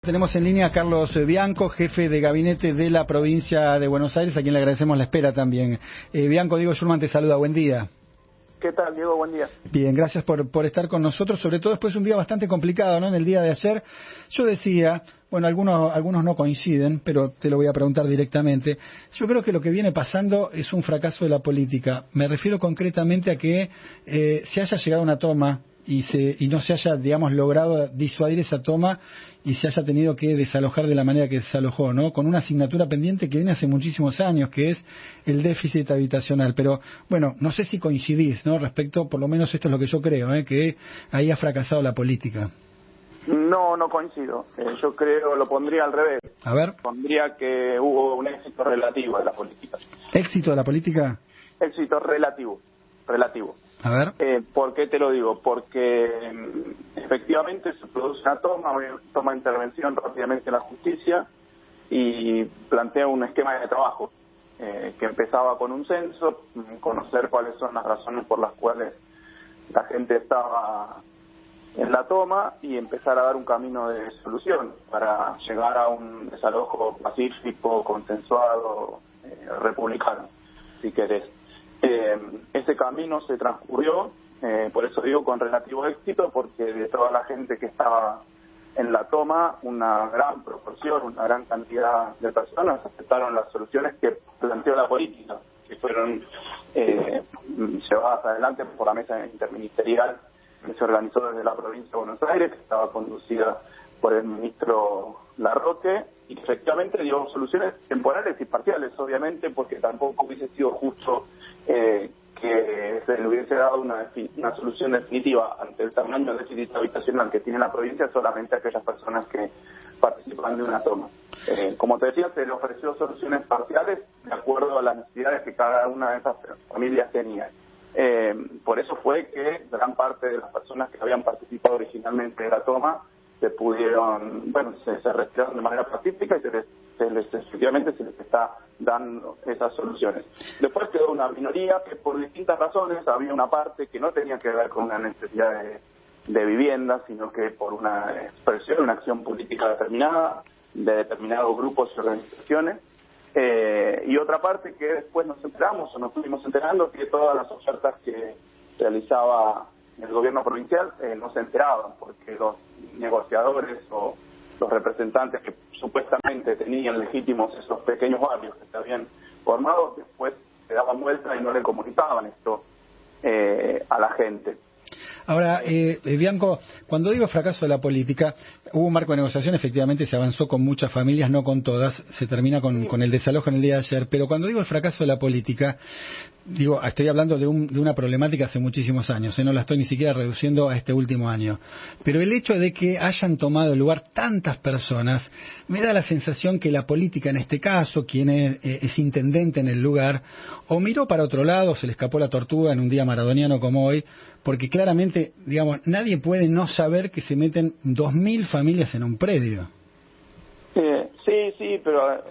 Tenemos en línea a Carlos Bianco, jefe de gabinete de la provincia de Buenos Aires, a quien le agradecemos la espera también. Bianco, Diego Schulman te saluda, buen día. ¿Qué tal, Diego? Buen día. Bien, gracias por estar con nosotros, sobre todo después de un día bastante complicado, ¿no? En el día de ayer, yo decía, bueno, algunos no coinciden, pero te lo voy a preguntar directamente. Yo creo que lo que viene pasando es un fracaso de la política. Me refiero concretamente a que se haya llegado a una toma y no se haya, digamos, logrado disuadir esa toma y se haya tenido que desalojar de la manera que desalojó, ¿no? Con una asignatura pendiente que viene hace muchísimos años, que es el déficit habitacional. Pero, bueno, no sé si coincidís, ¿no? Respecto, por lo menos esto es lo que yo creo, que ahí ha fracasado la política. No coincido. Yo creo, lo pondría al revés. A ver. Pondría que hubo un éxito relativo de la política. ¿Éxito de la política? Éxito relativo. A ver. ¿Por qué te lo digo? Porque efectivamente se produce una toma intervención rápidamente en la justicia y plantea un esquema de trabajo que empezaba con un censo, conocer cuáles son las razones por las cuales la gente estaba en la toma y empezar a dar un camino de solución para llegar a un desalojo pacífico, consensuado, republicano, si querés. Ese camino se transcurrió, por eso digo con relativo éxito, porque de toda la gente que estaba en la toma, una gran proporción, una gran cantidad de personas aceptaron las soluciones que planteó la política, que fueron llevadas adelante por la mesa interministerial que se organizó desde la provincia de Buenos Aires, que estaba conducida por el ministro Larroque, y que efectivamente dio soluciones temporales y parciales, obviamente, porque tampoco hubiese sido justo que se le hubiese dado una solución definitiva ante el tamaño de déficit habitacional que tiene la provincia solamente a aquellas personas que participan de una toma. Como te decía, se le ofreció soluciones parciales de acuerdo a las necesidades que cada una de esas familias tenía. Por eso fue que gran parte de las personas que habían participado originalmente de la toma se retiraron de manera pacífica y efectivamente se les está dando esas soluciones. Después quedó una minoría que por distintas razones, había una parte que no tenía que ver con una necesidad de vivienda, sino que por una expresión, una acción política determinada, de determinados grupos y organizaciones, y otra parte que después nos enteramos o nos fuimos enterando que todas las ofertas que realizaba el gobierno provincial no se enteraban, porque los negociadores o los representantes que supuestamente tenían legítimos esos pequeños barrios que se habían formado, después se daban vuelta y no le comunicaban esto a la gente. Ahora, Bianco, cuando digo fracaso de la política, hubo un marco de negociación, efectivamente se avanzó con muchas familias, no con todas, se termina con el desalojo en el día de ayer, pero cuando digo el fracaso de la política, estoy hablando de una problemática hace muchísimos años, no la estoy ni siquiera reduciendo a este último año, pero el hecho de que hayan tomado el lugar tantas personas, me da la sensación que la política en este caso, quien es intendente en el lugar, o miró para otro lado, se le escapó la tortuga en un día maradoniano como hoy, porque claramente, nadie puede no saber que se meten 2.000 familias en un predio. Sí, pero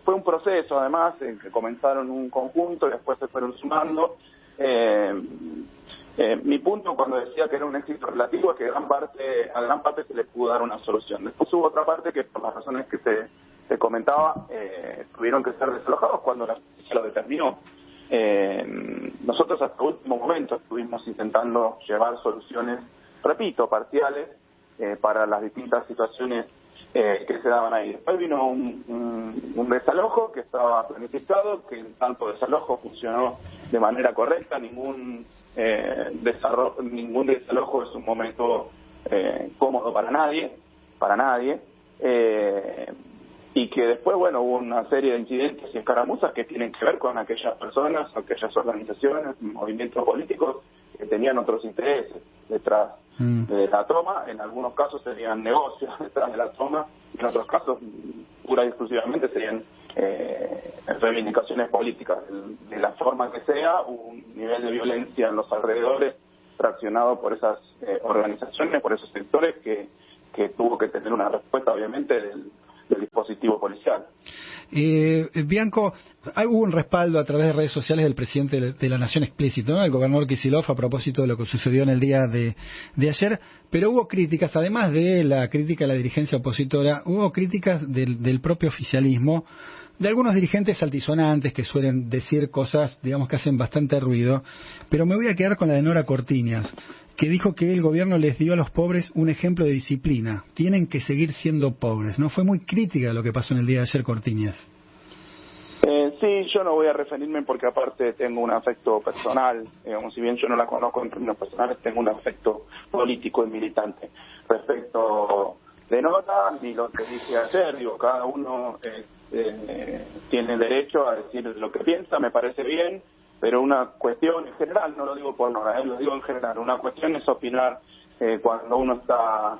fue un proceso, además, que comenzaron un conjunto y después se fueron sumando. Mi punto cuando decía que era un éxito relativo es que a gran parte se le pudo dar una solución. Después hubo otra parte que, por las razones que te comentaba, tuvieron que ser desalojados cuando la justicia lo determinó. Nosotros hasta el último momento estuvimos intentando llevar soluciones, repito, parciales, para las distintas situaciones que se daban ahí. Después vino un desalojo que estaba planificado, que en tanto desalojo funcionó de manera correcta, ningún desalojo es un momento cómodo para nadie, y que después, hubo una serie de incidentes y escaramuzas que tienen que ver con aquellas personas, aquellas organizaciones, movimientos políticos que tenían otros intereses detrás de la toma. En algunos casos serían negocios detrás de la toma, y en otros casos, pura y exclusivamente, serían reivindicaciones políticas. De la forma que sea, hubo un nivel de violencia en los alrededores fraccionado por esas organizaciones, por esos sectores, que tuvo que tener una respuesta, obviamente, del dispositivo policial. Bianco, hubo un respaldo a través de redes sociales del presidente de la Nación explícito, ¿no? El gobernador Kicillof, a propósito de lo que sucedió en el día de ayer, pero hubo críticas, además de la crítica a la dirigencia opositora, hubo críticas del propio oficialismo, de algunos dirigentes altisonantes que suelen decir cosas, digamos, que hacen bastante ruido, pero me voy a quedar con la de Nora Cortiñas, que dijo que el gobierno les dio a los pobres un ejemplo de disciplina. Tienen que seguir siendo pobres, ¿no? Fue muy crítica lo que pasó en el día de ayer, Cortiñas. Sí, yo no voy a referirme porque aparte tengo un afecto personal, digamos, si bien yo no la conozco en términos personales, tengo un afecto político y militante. Respecto de Nora, y lo que dije ayer, digo, cada uno tiene derecho a decir lo que piensa, me parece bien, pero una cuestión en general, no lo digo por Nora, lo digo en general, una cuestión es opinar cuando uno está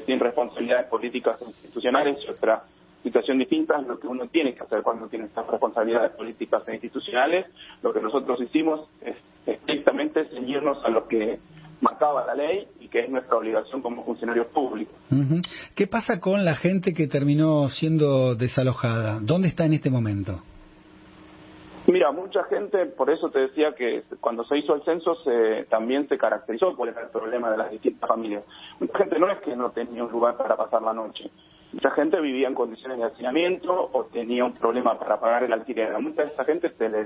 sin responsabilidades políticas e institucionales, y otra situación distinta es lo que uno tiene que hacer cuando tiene estas responsabilidades políticas e institucionales. Lo que nosotros hicimos es estrictamente ceñirnos a lo que marcaba la ley y que es nuestra obligación como funcionarios públicos. Uh-huh. ¿Qué pasa con la gente que terminó siendo desalojada? ¿Dónde está en este momento? Mira, mucha gente, por eso te decía que cuando se hizo el censo también se caracterizó por el problema de las distintas familias. Mucha gente no es que no tenía un lugar para pasar la noche. Mucha gente vivía en condiciones de hacinamiento o tenía un problema para pagar el alquiler. A mucha de esa gente se les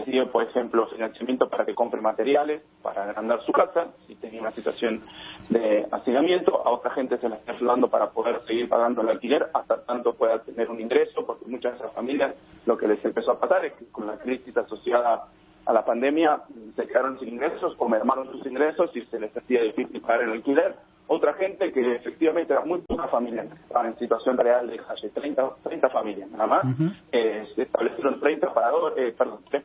dio, por ejemplo, financiamiento para que compre materiales, para agrandar su casa, si tenía una situación de hacinamiento. A otra gente se la está ayudando para poder seguir pagando el alquiler hasta tanto pueda tener un ingreso, porque muchas de esas familias lo que les empezó a pasar es que con la crisis asociada a la pandemia se quedaron sin ingresos o mermaron sus ingresos y se les hacía difícil pagar el alquiler. Otra gente que efectivamente eran muy pocas familias que estaban en situación real de calle, 30 familias nada más. Uh-huh. Se establecieron 3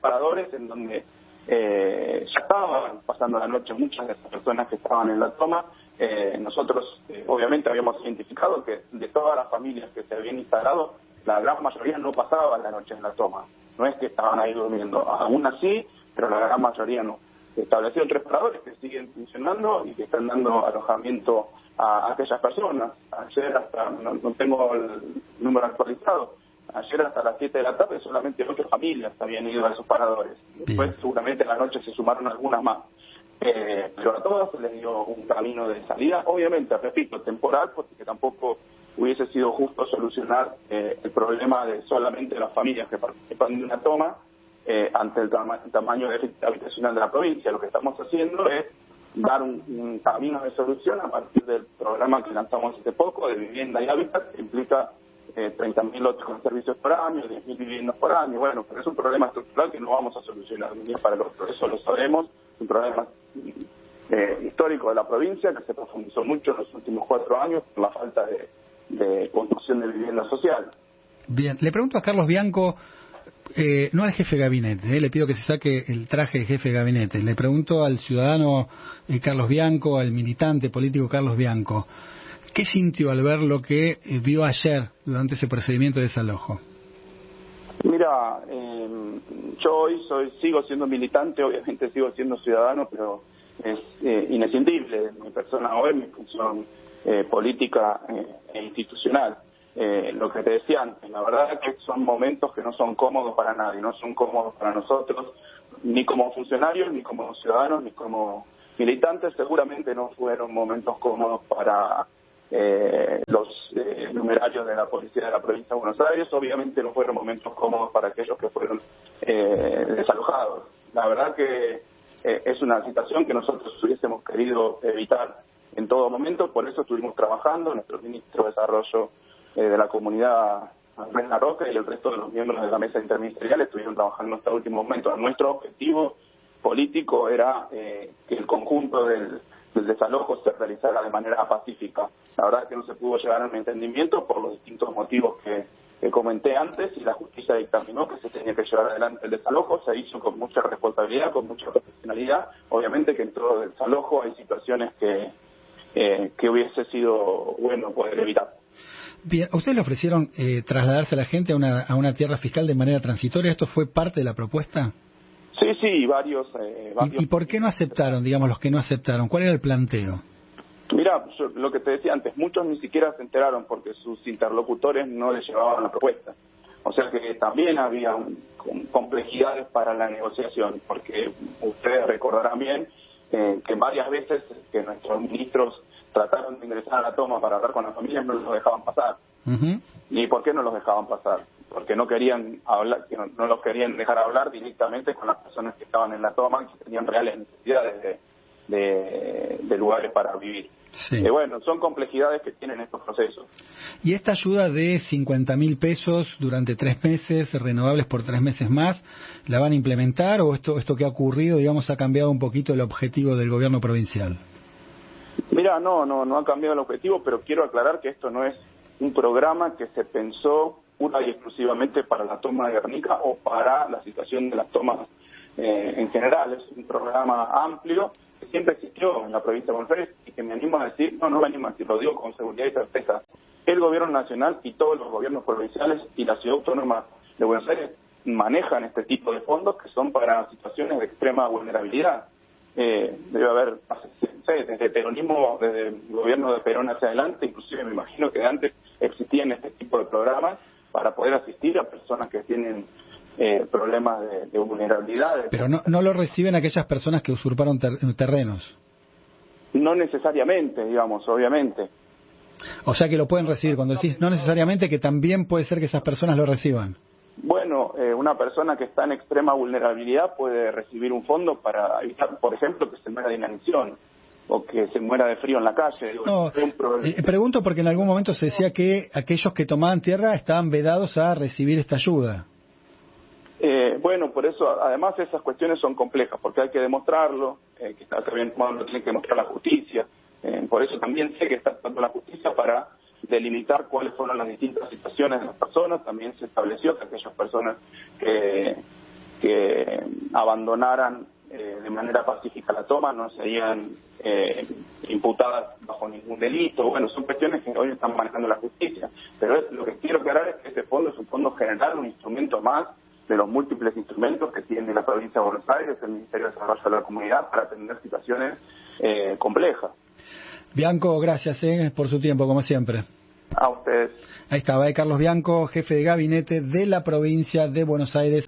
paradores en donde ya estaban pasando la noche muchas de esas personas que estaban en la toma. Nosotros obviamente habíamos identificado que de todas las familias que se habían instalado, la gran mayoría no pasaba la noche en la toma. No es que estaban ahí durmiendo, aún así, pero la gran mayoría no. Se establecieron 3 paradores que siguen funcionando y que están dando alojamiento a aquellas personas. Ayer hasta, no tengo el número actualizado, ayer hasta las 7 de la tarde solamente 8 familias habían ido a esos paradores. Después seguramente en la noche se sumaron algunas más. Pero a todas se les dio un camino de salida, obviamente, repito, temporal, porque tampoco hubiese sido justo solucionar el problema de solamente las familias que participan de una toma ante el tamaño habitacional de la provincia. Lo que estamos haciendo es dar un camino de solución a partir del programa que lanzamos hace poco de vivienda y hábitat, que implica 30.000 lotes con servicios por año, 10.000 viviendas por año. Bueno, pero es un problema estructural que no vamos a solucionar de un día para el otro, eso lo sabemos. Es un problema histórico de la provincia que se profundizó mucho en los últimos 4 años por la falta de construcción de vivienda social. Bien, le pregunto a Carlos Bianco, no al jefe de gabinete, le pido que se saque el traje de jefe de gabinete. Le pregunto al ciudadano Carlos Bianco, al militante político Carlos Bianco, ¿qué sintió al ver lo que vio ayer durante ese procedimiento de desalojo? Mira, yo hoy sigo siendo militante, obviamente sigo siendo ciudadano, pero es inescindible mi persona hoy, mi función política e institucional. Lo que te decía antes, la verdad es que son momentos que no son cómodos para nadie, no son cómodos para nosotros, ni como funcionarios, ni como ciudadanos, ni como militantes. Seguramente no fueron momentos cómodos para los numerarios de la policía de la provincia de Buenos Aires, obviamente no fueron momentos cómodos para aquellos que fueron desalojados. La verdad que es una situación que nosotros hubiésemos querido evitar en todo momento, por eso estuvimos trabajando, nuestro ministro de Desarrollo de la comunidad, Andrés Larroca, y el resto de los miembros de la mesa interministerial estuvieron trabajando hasta el último momento. Nuestro objetivo político era que el conjunto del desalojo se realizara de manera pacífica. La verdad es que no se pudo llegar a un entendimiento por los distintos motivos que comenté antes, y la justicia dictaminó que se tenía que llevar adelante el desalojo. Se hizo con mucha responsabilidad, con mucha profesionalidad. Obviamente que en todo desalojo hay situaciones que hubiese sido bueno poder evitar. Bien, ¿a ustedes le ofrecieron trasladarse a la gente a una tierra fiscal de manera transitoria? ¿Esto fue parte de la propuesta? Sí, varios. ¿Y por qué no aceptaron, digamos, los que no aceptaron? ¿Cuál era el planteo? Mira, lo que te decía antes, muchos ni siquiera se enteraron porque sus interlocutores no les llevaban la propuesta. O sea que también había complejidades para la negociación, porque ustedes recordarán bien que varias veces que nuestros ministros trataron de ingresar a la toma para hablar con las familias, no los dejaban pasar. Uh-huh. ¿Y por qué no los dejaban pasar? Porque no querían hablar, no los querían dejar hablar directamente con las personas que estaban en la toma y que tenían reales necesidades de lugares para vivir. Sí. Bueno, son complejidades que tienen estos procesos. ¿Y esta ayuda de 50.000 pesos durante 3 meses, renovables por 3 meses más, la van a implementar o esto que ha ocurrido, digamos, ha cambiado un poquito el objetivo del gobierno provincial? Mira, no ha cambiado el objetivo, pero quiero aclarar que esto no es un programa que se pensó pura y exclusivamente para la toma de Guernica o para la situación de las tomas en general. Es un programa amplio que siempre existió en la provincia de Buenos Aires y que me animo a decir, no me animo a decir, lo digo con seguridad y certeza, el gobierno nacional y todos los gobiernos provinciales y la ciudad autónoma de Buenos Aires manejan este tipo de fondos que son para situaciones de extrema vulnerabilidad. Debe haber, desde el peronismo, desde el gobierno de Perón hacia adelante, inclusive me imagino que antes existían este tipo de programas para poder asistir a personas que tienen problemas de vulnerabilidad. Pero no lo reciben aquellas personas que usurparon terrenos. No necesariamente, digamos, obviamente. O sea que lo pueden recibir. Cuando decís no necesariamente, que también puede ser que esas personas lo reciban. Bueno, una persona que está en extrema vulnerabilidad puede recibir un fondo para evitar, por ejemplo, que se muera de inanición o que se muera de frío en la calle. No, pregunto porque en algún momento se decía que aquellos que tomaban tierra estaban vedados a recibir esta ayuda. Bueno, por eso, además esas cuestiones son complejas, porque hay que demostrarlo, que está bien tomado, lo tiene que demostrar la justicia. Por eso también sé que está actuando la justicia para delimitar cuáles fueron las distintas situaciones de las personas. También se estableció que aquellas personas que abandonaran de manera pacífica la toma no serían imputadas bajo ningún delito. Bueno, son cuestiones que hoy están manejando la justicia. Pero lo que quiero aclarar es que este fondo es un fondo general, un instrumento más de los múltiples instrumentos que tiene la provincia de Buenos Aires, el Ministerio de Desarrollo de la Comunidad, para atender situaciones complejas. Bianco, gracias por su tiempo, como siempre. A ustedes. Ahí estaba, Carlos Bianco, jefe de gabinete de la provincia de Buenos Aires.